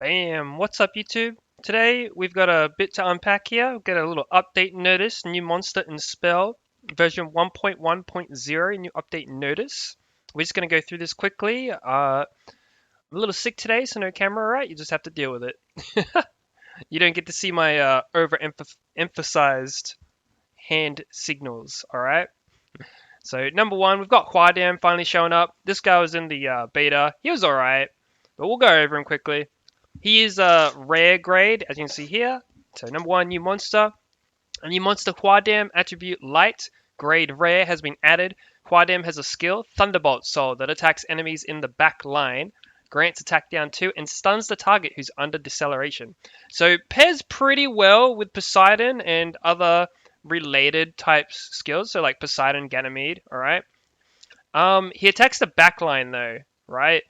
Bam! What's up, YouTube? Today we've got a bit to unpack here. We've got a little update notice, new monster and spell, version 1.1.0, new update notice. We're just going to go through this quickly. I'm a little sick today, so no camera, right? You just have to deal with it. You don't get to see my overemphasized hand signals, all right? So, number one, we've got Hwadam finally showing up. This guy was in the beta. He was all right, but we'll go over him quickly. He is a rare grade, as you can see here. So number one, new monster. A new monster, Hwadam, attribute light, grade rare, has been added. Hwadam has a skill, Thunderbolt Soul, that attacks enemies in the back line, grants attack down 2, and stuns the target who's under deceleration. So pairs pretty well with Poseidon and other related types skills, so like Poseidon, Ganymede, alright? He attacks the back line though, right?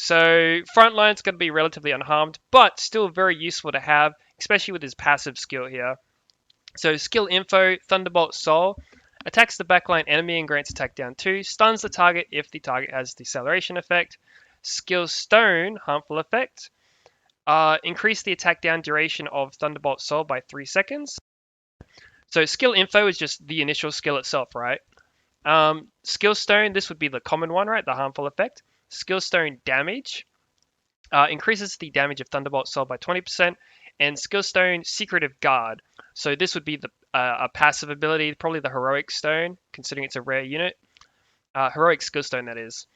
So front line's going to be relatively unharmed, but still very useful to have, especially with his passive skill here. So skill info, Thunderbolt Soul, attacks the backline enemy and grants attack down 2, stuns the target if the target has deceleration effect. Skill Stone, harmful effect, increase the attack down duration of Thunderbolt Soul by 3 seconds. So skill info is just the initial skill itself, right? Skill Stone, this would be the common one, right? The harmful effect. Skill Stone damage increases the damage of Thunderbolt Soul by 20%, and Skill Stone Secretive Guard. So this would be a passive ability, probably the Heroic Stone, considering it's a rare unit. Heroic Skill Stone, that is.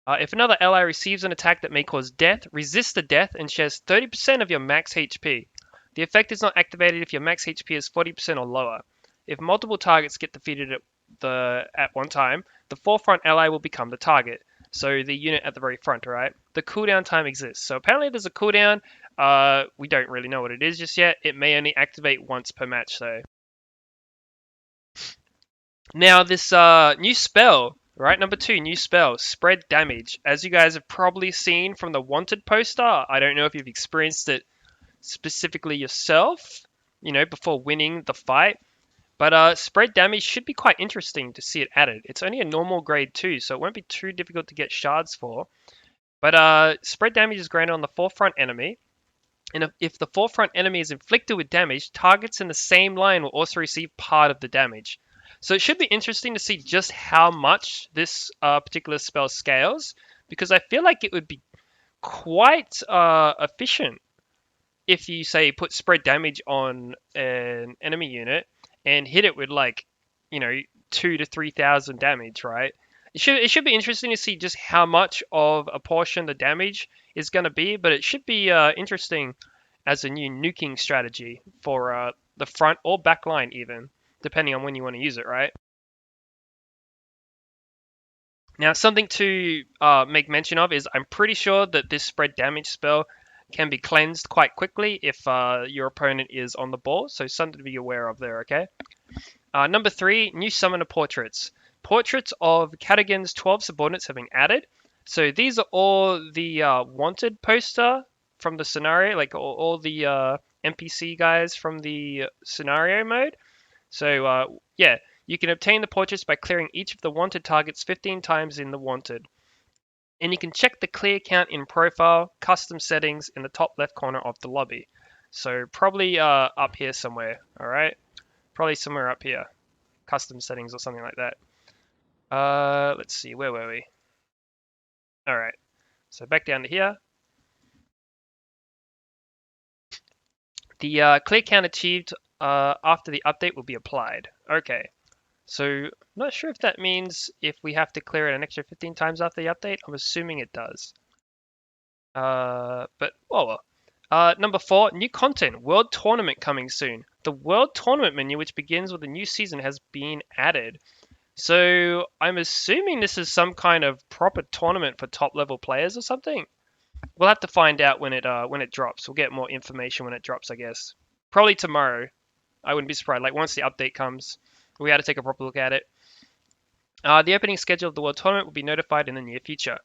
If another ally receives an attack that may cause death, resist the death and shares 30% of your max HP. The effect is not activated if your max HP is 40% or lower. If multiple targets get defeated at one time, the forefront ally will become the target. So the unit at the very front, right? The cooldown time exists. So apparently there's a cooldown. We don't really know what it is just yet. It may only activate once per match though. Now this new spell, right? Number 2, new spell, spread damage. As you guys have probably seen from the wanted poster, I don't know if you've experienced it specifically yourself, before winning the fight. But spread damage should be quite interesting to see it added. It's only a normal grade 2, so it won't be too difficult to get shards for. But spread damage is granted on the forefront enemy. And if the forefront enemy is inflicted with damage, targets in the same line will also receive part of the damage. So it should be interesting to see just how much this particular spell scales, because I feel like it would be quite efficient if you say put spread damage on an enemy unit and hit it with like, 2 to 3,000 damage, right? It should be interesting to see just how much of a portion the damage is going to be, but it should be interesting as a new nuking strategy for the front or back line even, depending on when you want to use it, right? Now, something to make mention of is I'm pretty sure that this spread damage spell can be cleansed quite quickly if your opponent is on the ball, so something to be aware of there, okay? Number 3, new summoner portraits. Portraits of Cadigan's 12 subordinates have been added. So these are all the wanted poster from the scenario, like all the NPC guys from the scenario mode. So yeah, you can obtain the portraits by clearing each of the wanted targets 15 times in the wanted. And you can check the clear count in profile, custom settings in the top left corner of the lobby. So probably up here somewhere, all right? Probably somewhere up here, custom settings or something like that. Let's see, where were we? All right, so back down to here. The clear count achieved after the update will be applied. Okay, so I'm not sure if that means if we have to clear it an extra 15 times after the update. I'm assuming it does. But well. Number 4, new content, World Tournament coming soon. The World Tournament menu, which begins with a new season, has been added. So I'm assuming this is some kind of proper tournament for top level players or something. We'll have to find out when it drops. We'll get more information when it drops, I guess. Probably tomorrow. I wouldn't be surprised. Like once the update comes, we got to take a proper look at it. The opening schedule of the World Tournament will be notified in the near future.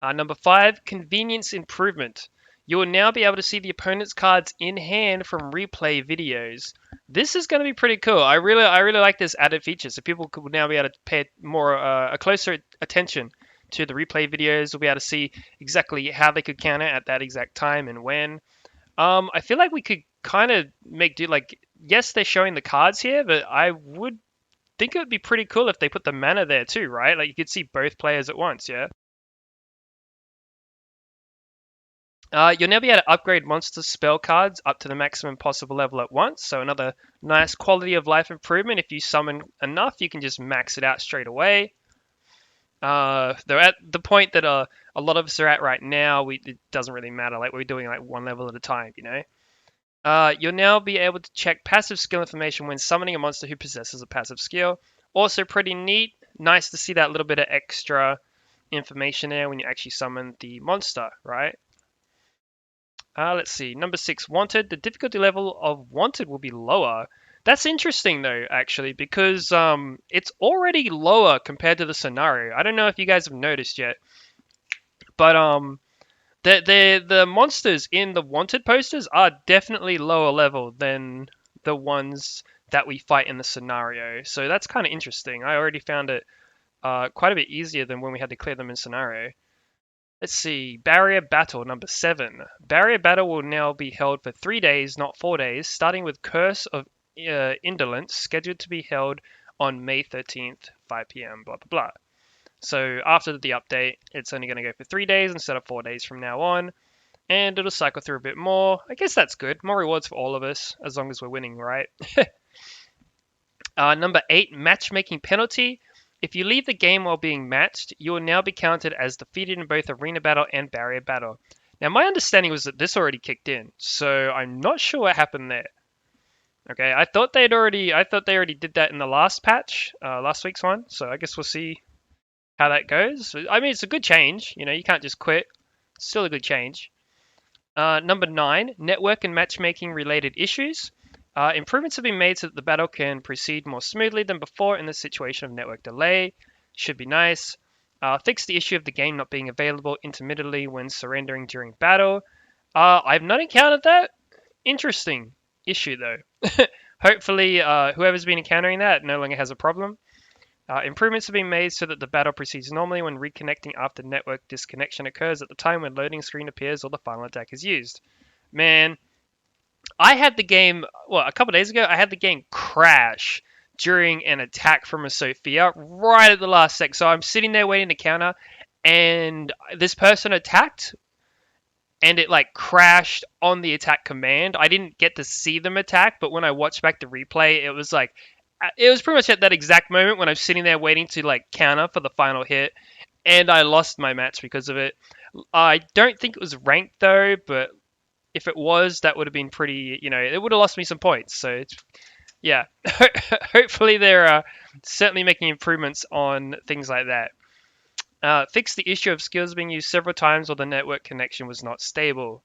Number 5, convenience improvement. You will now be able to see the opponent's cards in hand from replay videos. This is going to be pretty cool. I really like this added feature, so people could now be able to pay more a closer attention to the replay videos, we'll be able to see exactly how they could counter at that exact time and when. I feel like we could kind of make do like, yes, they're showing the cards here, but I would think it would be pretty cool if they put the mana there too, right? Like you could see both players at once, yeah? You'll now be able to upgrade monster spell cards up to the maximum possible level at once. So another nice quality of life improvement. If you summon enough, you can just max it out straight away. They're at the point that a lot of us are at right now. It doesn't really matter. Like we're doing like one level at a time, you know. You'll now be able to check passive skill information when summoning a monster who possesses a passive skill. Also pretty neat. Nice to see that little bit of extra information there when you actually summon the monster, right? Let's see. Number 6, Wanted. The difficulty level of Wanted will be lower. That's interesting though, actually, because it's already lower compared to the scenario. I don't know if you guys have noticed yet, but the monsters in the Wanted posters are definitely lower level than the ones that we fight in the scenario. So that's kind of interesting. I already found it quite a bit easier than when we had to clear them in scenario. Let's see, Barrier Battle number 7. Barrier Battle will now be held for 3 days, not 4 days, starting with Curse of Indolence, scheduled to be held on May 13th, 5 p.m., blah, blah, blah. So after the update, it's only going to go for 3 days instead of 4 days from now on, and it'll cycle through a bit more. I guess that's good. More rewards for all of us, as long as we're winning, right? Number 8, Matchmaking Penalty. If you leave the game while being matched, you will now be counted as defeated in both Arena Battle and Barrier Battle. Now, my understanding was that this already kicked in, so I'm not sure what happened there. Okay, I thought they already did that in the last patch, last week's one. So I guess we'll see how that goes. I mean, it's a good change. You know, you can't just quit. It's still a good change. Number 9, network and matchmaking related issues. Improvements have been made so that the battle can proceed more smoothly than before in the situation of network delay. Should be nice. Fix the issue of the game not being available intermittently when surrendering during battle. I've not encountered that. Interesting issue though. Hopefully, whoever's been encountering that no longer has a problem. Improvements have been made so that the battle proceeds normally when reconnecting after network disconnection occurs at the time when loading screen appears or the final attack is used. Man, I had the game, a couple days ago, I had the game crash during an attack from a Sophia right at the last sec. So I'm sitting there waiting to counter, and this person attacked, and it like crashed on the attack command. I didn't get to see them attack, but when I watched back the replay, it was pretty much at that exact moment when I'm sitting there waiting to like counter for the final hit, and I lost my match because of it. I don't think it was ranked though, but if it was, that would have been pretty, it would have lost me some points. So, yeah, hopefully they're certainly making improvements on things like that. Fix the issue of skills being used several times while the network connection was not stable.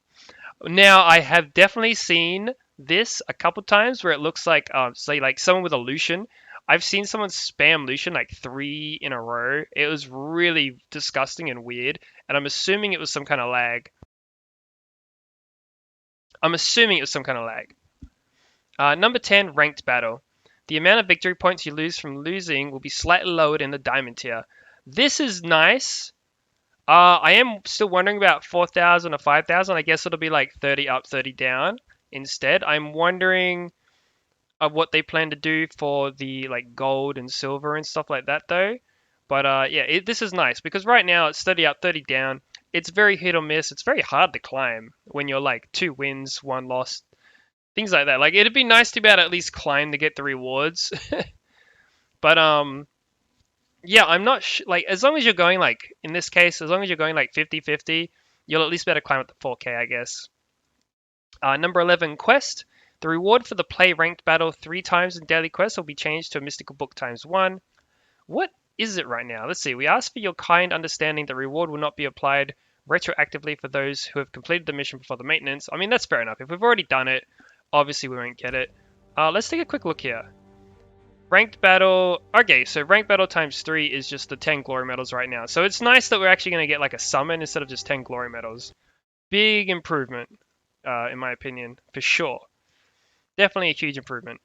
Now, I have definitely seen this a couple times where it looks like, say, like someone with a Lucian. I've seen someone spam Lucian like 3 in a row. It was really disgusting and weird, and I'm assuming it was some kind of lag. Number 10, Ranked Battle. The amount of victory points you lose from losing will be slightly lowered in the Diamond tier. This is nice. I am still wondering about 4,000 or 5,000. I guess it'll be like 30 up, 30 down instead. I'm wondering what they plan to do for the like gold and silver and stuff like that though. But yeah, this is nice because right now it's 30 up, 30 down. It's very hit or miss. It's very hard to climb when you're like 2 wins, 1 loss, things like that. Like it'd be nice to be able to at least climb to get the rewards. But yeah, I'm not like as long as you're going like in this case, as long as you're going like 50-50, you'll at least be able to climb up to 4K, I guess. Number 11, Quest. The reward for the play ranked battle 3 times in daily quest will be changed to a mystical book times 1. What is it right now? Let's see. We ask for your kind understanding that reward will not be applied retroactively for those who have completed the mission before the maintenance. I mean, that's fair enough. If we've already done it, obviously we won't get it. Let's take a quick look here. Ranked battle. Okay, so ranked battle times 3 is just the 10 glory medals right now. So it's nice that we're actually going to get like a summon instead of just 10 glory medals. Big improvement, in my opinion, for sure. Definitely a huge improvement.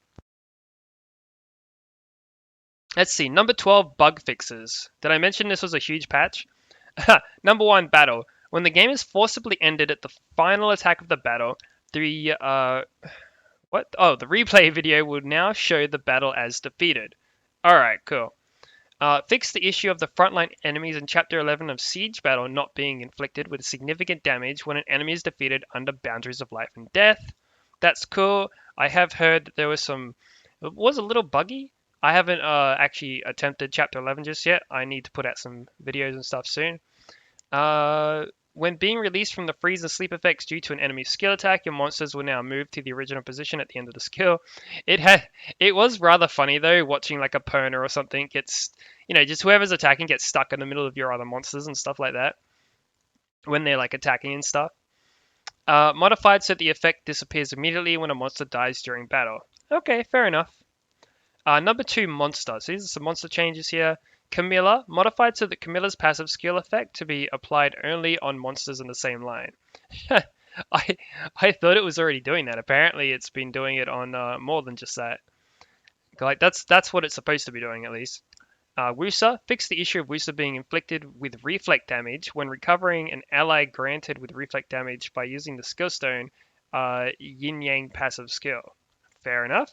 Let's see, number 12, bug fixes. Did I mention this was a huge patch? Number 1, battle. When the game is forcibly ended at the final attack of the battle, the what? Oh, the replay video will now show the battle as defeated. All right, cool. Fix the issue of the frontline enemies in Chapter 11 of Siege Battle not being inflicted with significant damage when an enemy is defeated under boundaries of life and death. That's cool. I have heard that there was some. It was a little buggy. I haven't actually attempted Chapter 11 just yet. I need to put out some videos and stuff soon. When being released from the freeze and sleep effects due to an enemy skill attack, your monsters will now move to the original position at the end of the skill. It was rather funny though, watching like a Perna or something gets, just whoever's attacking gets stuck in the middle of your other monsters and stuff like that when they're like attacking and stuff. Modified so the effect disappears immediately when a monster dies during battle. Okay, fair enough. Number 2, monster. So these are some monster changes here. Camilla, modified so that Camilla's passive skill effect to be applied only on monsters in the same line. I thought it was already doing that. Apparently, it's been doing it on more than just that. Like that's what it's supposed to be doing at least. Wusa, fix the issue of Wusa being inflicted with reflect damage when recovering an ally granted with reflect damage by using the skill stone Yin Yang passive skill. Fair enough.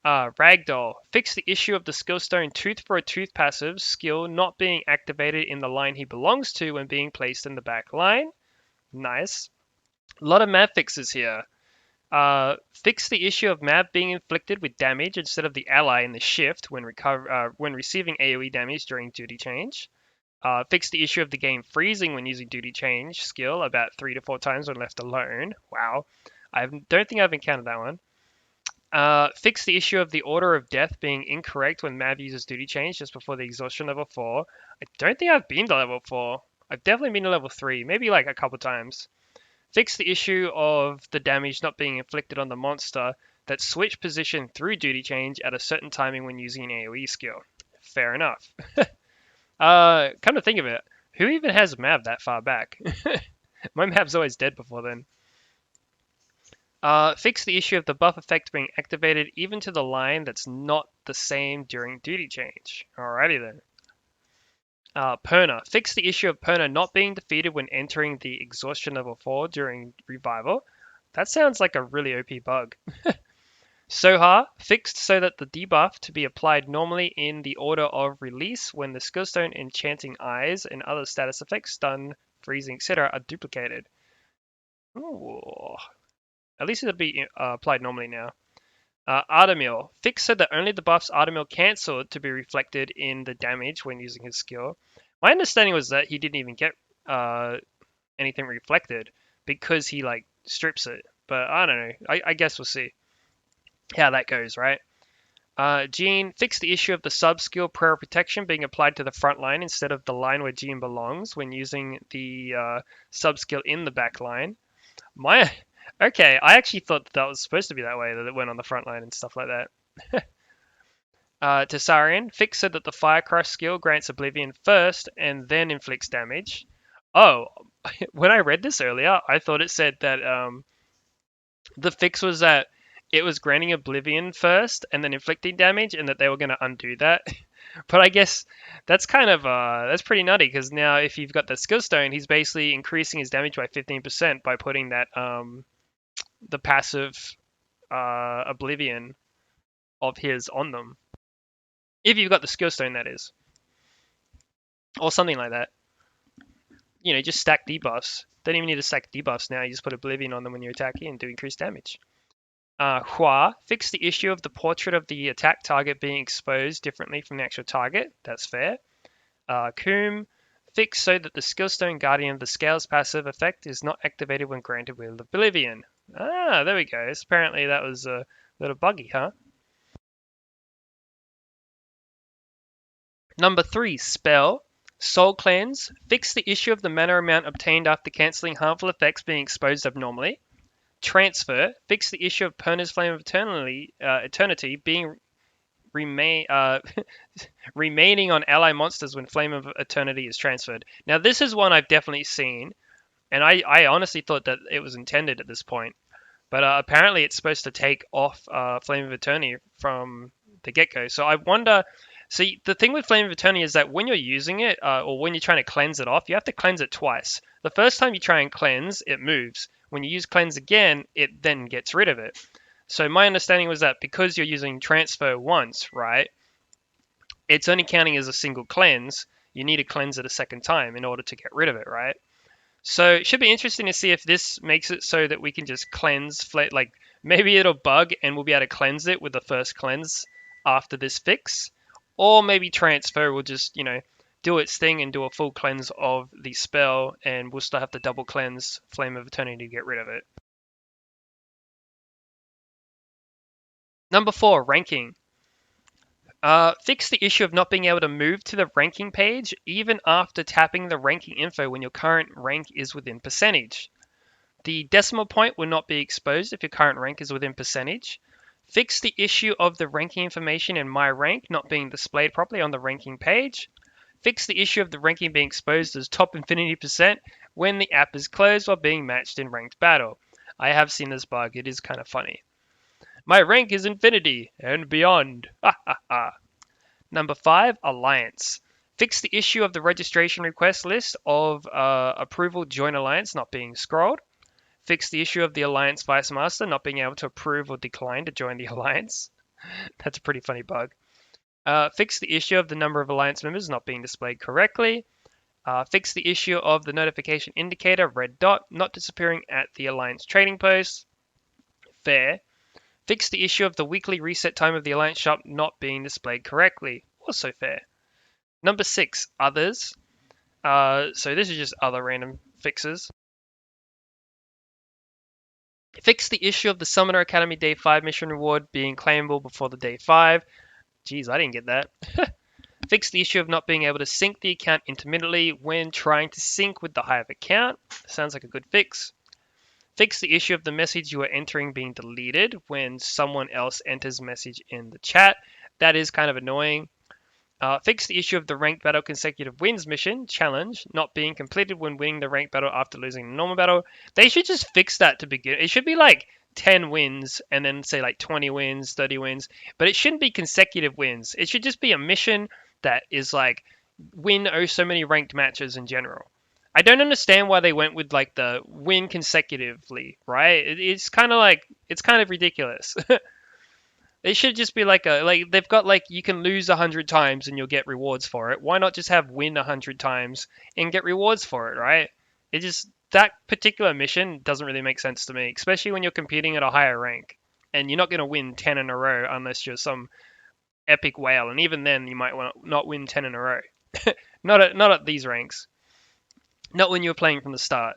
Ragdoll. Fix the issue of the skillstone Tooth for a Tooth passive skill not being activated in the line he belongs to when being placed in the back line. Nice. A lot of Mav fixes here. Fix the issue of Mav being inflicted with damage instead of the ally in the shift when receiving AoE damage during duty change. Fix the issue of the game freezing when using duty change skill about 3 to 4 times when left alone. Wow. I don't think I've encountered that one. Fix the issue of the order of death being incorrect when Mav uses duty change just before the exhaustion level 4. I don't think I've been to level 4. I've definitely been to level 3, maybe like a couple times. Fix the issue of the damage not being inflicted on the monster that switch position through duty change at a certain timing when using an AoE skill. Fair enough. Come to think of it, who even has Mav that far back? My Mav's always dead before then. Fix the issue of the buff effect being activated even to the line that's not the same during duty change. Alrighty then. Perna. Fix the issue of Perna not being defeated when entering the exhaustion level 4 during revival. That sounds like a really OP bug. Soha. Fixed so that the debuff to be applied normally in the order of release when the skillstone Enchanting Eyes and other status effects, stun, freezing, etc. are duplicated. Ooh. At least it'll be applied normally now. Ardamil. Fixed so that only the buffs Ardamil cancelled to be reflected in the damage when using his skill. My understanding was that he didn't even get anything reflected because he like strips it. But I don't know. I guess we'll see how that goes, right? Jean. Fix the issue of the sub-skill Prayer of Protection being applied to the front line instead of the line where Jean belongs when using the sub-skill in the back line. Okay, I actually thought that was supposed to be that way, that it went on the front line and stuff like that. Tessarian, fix so that the Fire Crush skill grants Oblivion first and then inflicts damage. Oh, when I read this earlier, I thought it said that the fix was that it was granting Oblivion first and then inflicting damage, and that they were going to undo that. But I guess that's kind of that's pretty nutty, because now if you've got the skill stone, he's basically increasing his damage by 15% by putting that the passive Oblivion of his on them. If you've got the skill stone, that is. Or something like that. Just stack debuffs. Don't even need to stack debuffs now. You just put Oblivion on them when you're attacking and do increased damage. Hwa, fix the issue of the portrait of the attack target being exposed differently from the actual target. That's fair. Coom, fix so that the Skillstone Guardian of the Scales passive effect is not activated when granted with Oblivion. Ah, there we go. So apparently that was a little buggy, huh? Number 3, Spell. Soul Cleanse. Fix the issue of the mana amount obtained after cancelling harmful effects being exposed abnormally. Transfer. Fix the issue of Perna's Flame of Eternity being remaining on ally monsters when Flame of Eternity is transferred. Now this is one I've definitely seen, and I honestly thought that it was intended at this point. But apparently it's supposed to take off Flame of Eternity from the get-go. So I wonder, So the thing with Flame of Eternity is that when you're using it, or when you're trying to cleanse it off, you have to cleanse it twice. The first time you try and cleanse, it moves. When you use cleanse again, it then gets rid of it. So my understanding was that because you're using transfer once, right, it's only counting as a single cleanse. You need to cleanse it a second time in order to get rid of it, right? So it should be interesting to see if this makes it so that we can just cleanse, like maybe it'll bug and we'll be able to cleanse it with the first cleanse after this fix. Or maybe transfer will just, do its thing and do a full cleanse of the spell and we'll still have to double cleanse Flame of Eternity to get rid of it. Number 4, ranking. Fix the issue of not being able to move to the ranking page even after tapping the ranking info when your current rank is within percentage. The decimal point will not be exposed if your current rank is within percentage. Fix the issue of the ranking information in My Rank not being displayed properly on the ranking page. Fix the issue of the ranking being exposed as top infinity percent when the app is closed while being matched in ranked battle. I have seen this bug, it is kind of funny. My rank is infinity and beyond. Ha ha ha. Number 5, Alliance. Fix the issue of the registration request list of approval join alliance not being scrolled. Fix the issue of the Alliance Vice Master not being able to approve or decline to join the Alliance. That's a pretty funny bug. Fix the issue of the number of Alliance members not being displayed correctly. Fix the issue of the notification indicator, red dot, not disappearing at the Alliance trading post. Fair. Fix the issue of the weekly reset time of the Alliance shop not being displayed correctly. Also fair. Number 6, others. So this is just other random fixes. Fix the issue of the Summoner Academy Day 5 mission reward being claimable before the Day 5. Jeez, I didn't get that. Fix the issue of not being able to sync the account intermittently when trying to sync with the Hive account. Sounds like a good fix. Fix the issue of the message you are entering being deleted when someone else enters message in the chat. That is kind of annoying. Fix the issue of the ranked battle consecutive wins mission challenge not being completed when winning the ranked battle after losing the normal battle. They should just fix that to begin. It should be like 10 wins and then say like 20 wins, 30 wins, but it shouldn't be consecutive wins. It should just be a mission that is like win so many ranked matches in general. I don't understand why they went with like the win consecutively, right? It's kind of ridiculous. It should just be like they've got like you can lose 100 times and you'll get rewards for it. Why not just have win 100 times and get rewards for it, right? It just that particular mission doesn't really make sense to me, especially when you're competing at a higher rank and you're not going to win 10 in a row unless you're some epic whale, and even then you might not win 10 in a row. Not at these ranks. Not when you're playing from the start.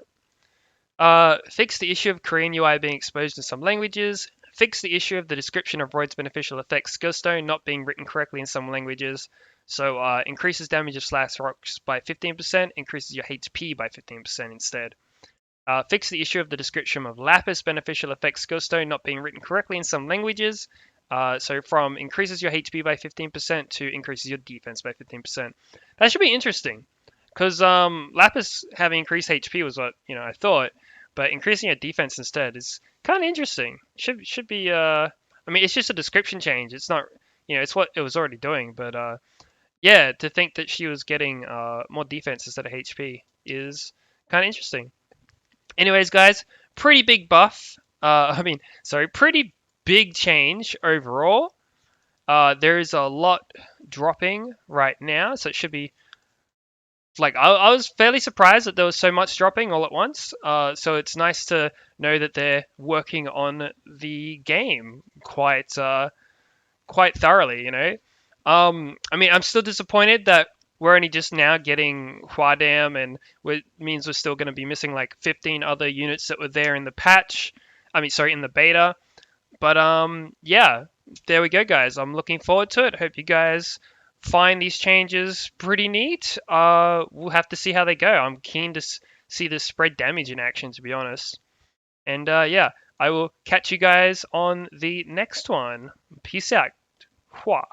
Fix the issue of Korean UI being exposed in some languages. Fix the issue of the description of Royd's beneficial effects Skillstone not being written correctly in some languages. So increases damage of slash rocks by 15%, increases your HP by 15% instead. Fix the issue of the description of Lapis beneficial effects Skillstone not being written correctly in some languages. So from increases your HP by 15% to increases your defense by 15%. That should be interesting. Because Lapis having increased HP was what I thought, but increasing your defense instead is kind of interesting. Should be. I mean, it's just a description change. It's not. It's what it was already doing. But yeah, to think that she was getting more defense instead of HP is kind of interesting. Anyways, guys, pretty big buff. Pretty big change overall. There is a lot dropping right now, so it should be. Like I was fairly surprised that there was so much dropping all at once. So it's nice to know that they're working on the game quite thoroughly. I'm still disappointed that we're only just now getting Hwadam, and it means we're still going to be missing like 15 other units that were there in the patch. In the beta. But yeah, there we go, guys. I'm looking forward to it. Hope you guys find these changes pretty neat. We'll have to see how they go. I'm keen to see the spread damage in action, to be honest. And yeah, I will catch you guys on the next one. Peace out. Hua.